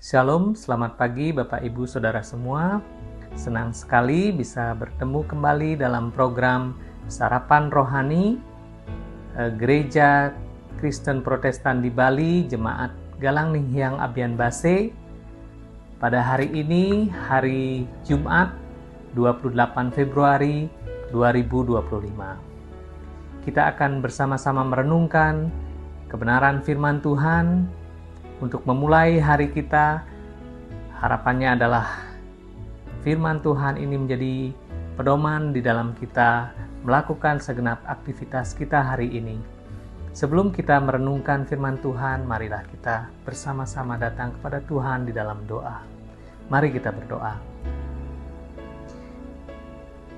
Shalom, selamat pagi Bapak Ibu Saudara semua. Senang sekali bisa bertemu kembali dalam program Sarapan Rohani Gereja Kristen Protestan di Bali, Jemaat Galang Ninghyang Abian Base. Pada hari ini, hari Jumat 28 Februari 2025. Kita akan bersama-sama merenungkan kebenaran firman Tuhan. Untuk memulai hari kita, harapannya adalah firman Tuhan ini menjadi pedoman di dalam kita melakukan segenap aktivitas kita hari ini. Sebelum kita merenungkan firman Tuhan, marilah kita bersama-sama datang kepada Tuhan di dalam doa. Mari kita berdoa.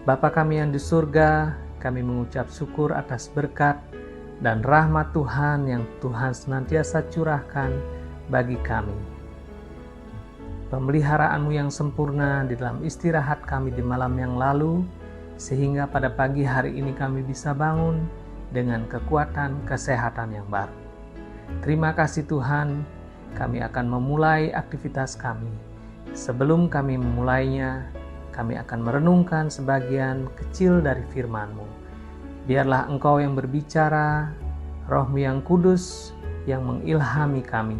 Bapa kami yang di surga, kami mengucap syukur atas berkat dan rahmat Tuhan yang Tuhan senantiasa curahkan bagi kami. Pemeliharaan-Mu yang sempurna di dalam istirahat kami di malam yang lalu, sehingga pada pagi hari ini kami bisa bangun dengan kekuatan kesehatan yang baru. Terima kasih Tuhan, kami akan memulai aktivitas kami. Sebelum kami memulainya, kami akan merenungkan sebagian kecil dari firman-Mu. Biarlah Engkau yang berbicara, Roh-Mu yang kudus yang mengilhami kami,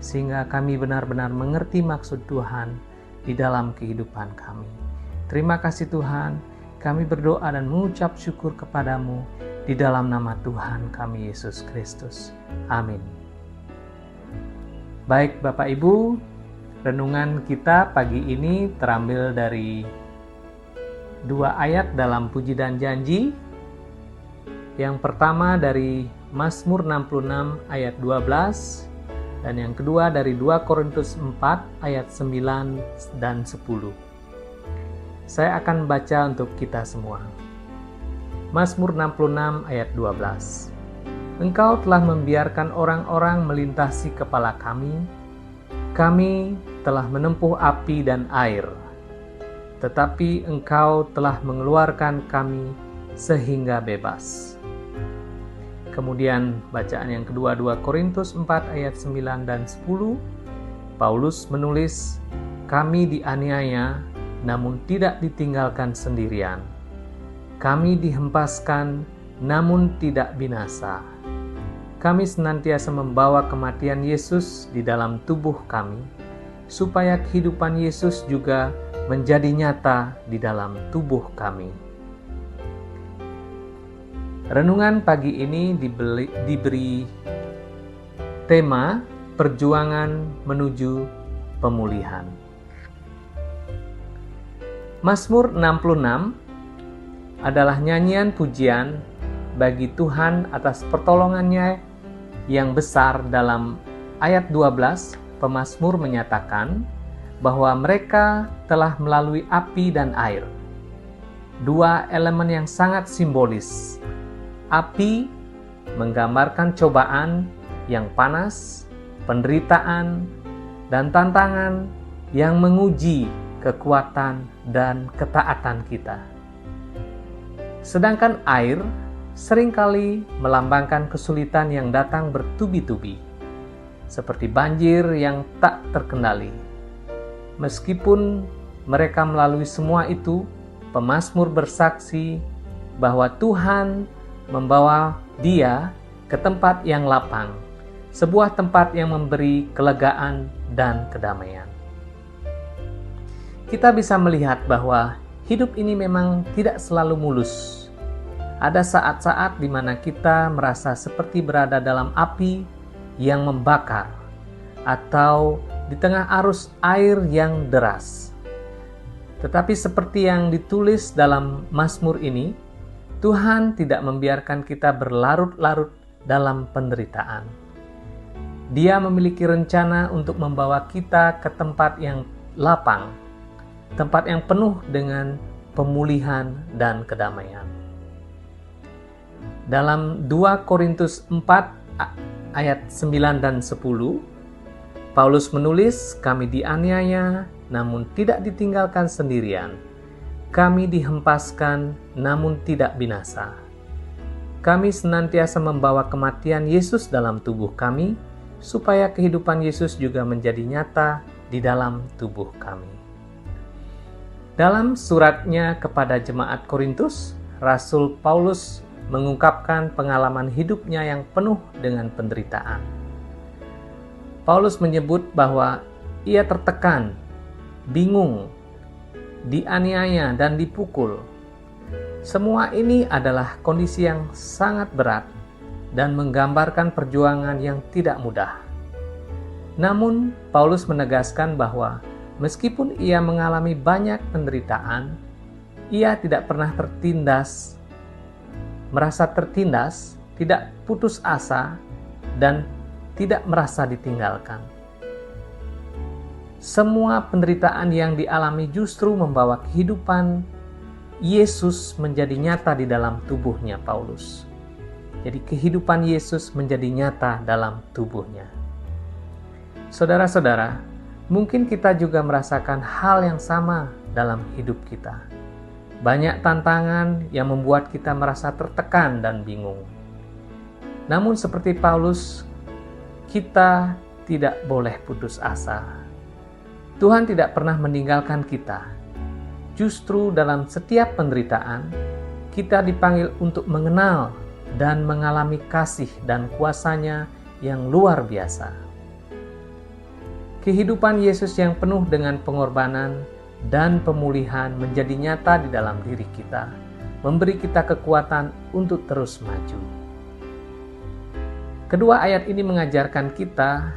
sehingga kami benar-benar mengerti maksud Tuhan di dalam kehidupan kami. Terima kasih Tuhan, kami berdoa dan mengucap syukur kepadamu di dalam nama Tuhan kami Yesus Kristus. Amin. Baik Bapak Ibu, renungan kita pagi ini terambil dari 2 ayat dalam Puji dan Janji. Yang pertama dari Mazmur 66 ayat 12, dan yang kedua dari 2 Korintus 4 ayat 9 dan 10. Saya akan baca untuk kita semua. Mazmur 66 ayat 12. Engkau telah membiarkan orang-orang melintasi kepala kami. Kami telah menempuh api dan air. Tetapi Engkau telah mengeluarkan kami sehingga bebas. Kemudian bacaan yang kedua 2 Korintus 4 ayat 9 dan 10. Paulus menulis, kami dianiaya namun tidak ditinggalkan sendirian. Kami dihempaskan namun tidak binasa. Kami senantiasa membawa kematian Yesus di dalam tubuh kami, supaya kehidupan Yesus juga menjadi nyata di dalam tubuh kami. Renungan pagi ini diberi tema perjuangan menuju pemulihan. Mazmur 66 adalah nyanyian pujian bagi Tuhan atas pertolongannya yang besar. Dalam ayat 12, pemazmur menyatakan bahwa mereka telah melalui api dan air. 2 elemen yang sangat simbolis. Api menggambarkan cobaan yang panas, penderitaan, dan tantangan yang menguji kekuatan dan ketaatan kita. Sedangkan air seringkali melambangkan kesulitan yang datang bertubi-tubi, seperti banjir yang tak terkendali. Meskipun mereka melalui semua itu, pemazmur bersaksi bahwa Tuhan membawa dia ke tempat yang lapang, sebuah tempat yang memberi kelegaan dan kedamaian. Kita bisa melihat bahwa hidup ini memang tidak selalu mulus. Ada saat-saat di mana kita merasa seperti berada dalam api yang membakar, atau di tengah arus air yang deras. Tetapi seperti yang ditulis dalam Mazmur ini, Tuhan tidak membiarkan kita berlarut-larut dalam penderitaan. Dia memiliki rencana untuk membawa kita ke tempat yang lapang, tempat yang penuh dengan pemulihan dan kedamaian. Dalam 2 Korintus 4 ayat 9 dan 10, Paulus menulis, kami dianiaya namun tidak ditinggalkan sendirian. Kami dihempaskan namun tidak binasa. Kami senantiasa membawa kematian Yesus dalam tubuh kami, supaya kehidupan Yesus juga menjadi nyata di dalam tubuh kami. Dalam suratnya kepada jemaat Korintus, Rasul Paulus mengungkapkan pengalaman hidupnya yang penuh dengan penderitaan. Paulus menyebut bahwa ia tertekan, bingung, dianiaya, dan dipukul. Semua ini adalah kondisi yang sangat berat dan menggambarkan perjuangan yang tidak mudah. Namun, Paulus menegaskan bahwa meskipun ia mengalami banyak penderitaan, ia tidak pernah merasa tertindas, tidak putus asa, dan tidak merasa ditinggalkan. Semua penderitaan yang dialami justru membawa kehidupan Yesus menjadi nyata di dalam tubuhnya Paulus. Jadi kehidupan Yesus menjadi nyata dalam tubuhnya. Saudara-saudara, mungkin kita juga merasakan hal yang sama dalam hidup kita. Banyak tantangan yang membuat kita merasa tertekan dan bingung. Namun seperti Paulus, kita tidak boleh putus asa. Tuhan tidak pernah meninggalkan kita. Justru dalam setiap penderitaan, kita dipanggil untuk mengenal dan mengalami kasih dan kuasa-Nya yang luar biasa. Kehidupan Yesus yang penuh dengan pengorbanan dan pemulihan menjadi nyata di dalam diri kita, memberi kita kekuatan untuk terus maju. Kedua ayat ini mengajarkan kita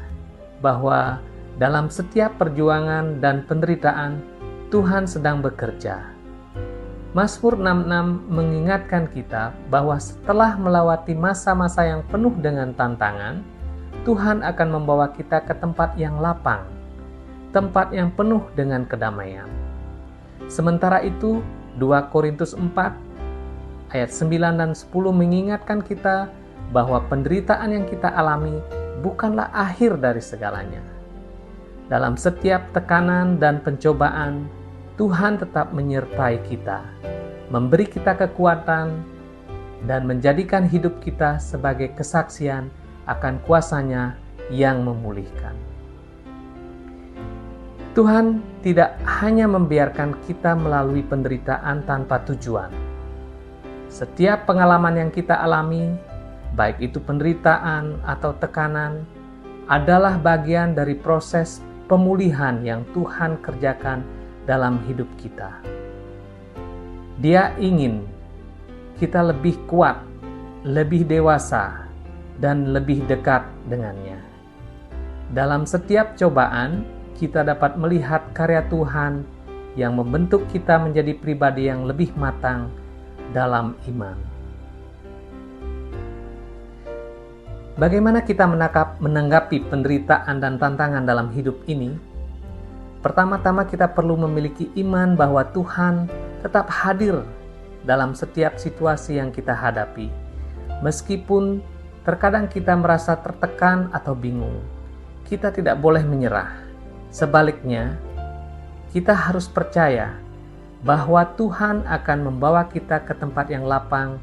bahwa dalam setiap perjuangan dan penderitaan, Tuhan sedang bekerja. Mazmur 66 mengingatkan kita bahwa setelah melewati masa-masa yang penuh dengan tantangan, Tuhan akan membawa kita ke tempat yang lapang, tempat yang penuh dengan kedamaian. Sementara itu, 2 Korintus 4 ayat 9 dan 10 mengingatkan kita bahwa penderitaan yang kita alami bukanlah akhir dari segalanya. Dalam setiap tekanan dan pencobaan, Tuhan tetap menyertai kita, memberi kita kekuatan, dan menjadikan hidup kita sebagai kesaksian akan kuasa-Nya yang memulihkan. Tuhan tidak hanya membiarkan kita melalui penderitaan tanpa tujuan. Setiap pengalaman yang kita alami, baik itu penderitaan atau tekanan, adalah bagian dari proses pemulihan yang Tuhan kerjakan dalam hidup kita. Dia ingin kita lebih kuat, lebih dewasa, dan lebih dekat dengannya. Dalam setiap cobaan, kita dapat melihat karya Tuhan yang membentuk kita menjadi pribadi yang lebih matang dalam iman. Bagaimana kita menanggapi penderitaan dan tantangan dalam hidup ini? Pertama-tama kita perlu memiliki iman bahwa Tuhan tetap hadir dalam setiap situasi yang kita hadapi. Meskipun terkadang kita merasa tertekan atau bingung, kita tidak boleh menyerah. Sebaliknya, kita harus percaya bahwa Tuhan akan membawa kita ke tempat yang lapang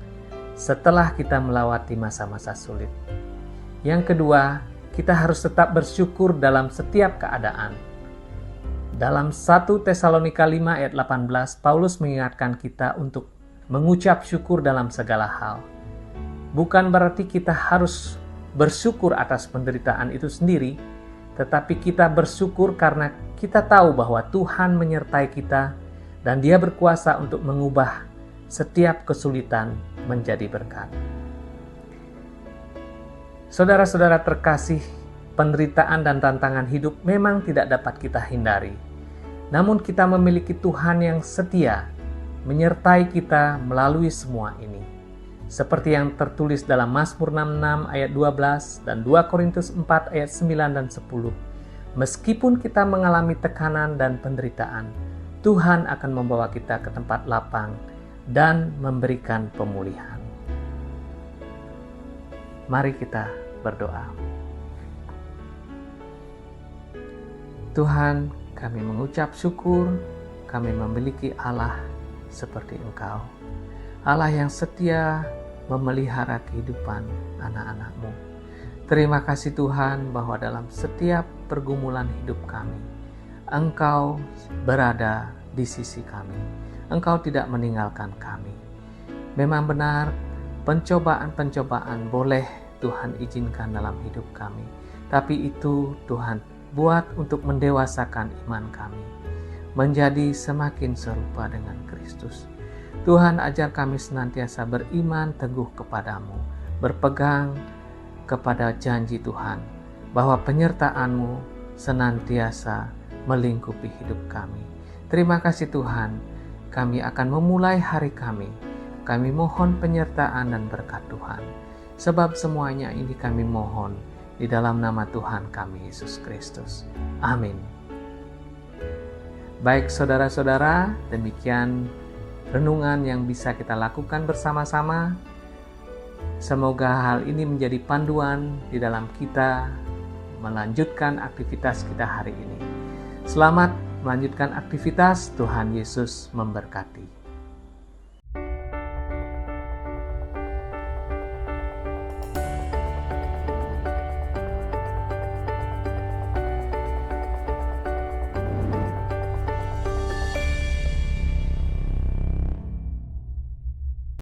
setelah kita melewati masa-masa sulit. Yang kedua, kita harus tetap bersyukur dalam setiap keadaan. Dalam 1 Tesalonika 5 ayat 18, Paulus mengingatkan kita untuk mengucap syukur dalam segala hal. Bukan berarti kita harus bersyukur atas penderitaan itu sendiri, tetapi kita bersyukur karena kita tahu bahwa Tuhan menyertai kita dan Dia berkuasa untuk mengubah setiap kesulitan menjadi berkat. Saudara-saudara terkasih, penderitaan dan tantangan hidup memang tidak dapat kita hindari. Namun kita memiliki Tuhan yang setia, menyertai kita melalui semua ini. Seperti yang tertulis dalam Mazmur 66 ayat 12 dan 2 Korintus 4 ayat 9 dan 10. Meskipun kita mengalami tekanan dan penderitaan, Tuhan akan membawa kita ke tempat lapang dan memberikan pemulihan. Mari kita berdoa. Tuhan, kami mengucap syukur, kami memiliki Allah seperti Engkau. Allah yang setia memelihara kehidupan anak-anak-Mu. Terima kasih Tuhan bahwa dalam setiap pergumulan hidup kami, Engkau berada di sisi kami. Engkau tidak meninggalkan kami. Memang benar, pencobaan-pencobaan boleh Tuhan izinkan dalam hidup kami. Tapi itu Tuhan buat untuk mendewasakan iman kami, menjadi semakin serupa dengan Kristus. Tuhan, ajar kami senantiasa beriman teguh kepadamu, berpegang kepada janji Tuhan, bahwa penyertaan-Mu senantiasa melingkupi hidup kami. Terima kasih Tuhan, kami akan memulai hari kami. Kami mohon penyertaan dan berkat Tuhan. Sebab semuanya ini kami mohon di dalam nama Tuhan kami Yesus Kristus. Amin. Baik saudara-saudara, demikian renungan yang bisa kita lakukan bersama-sama. Semoga hal ini menjadi panduan di dalam kita melanjutkan aktivitas kita hari ini. Selamat melanjutkan aktivitas, Tuhan Yesus memberkati.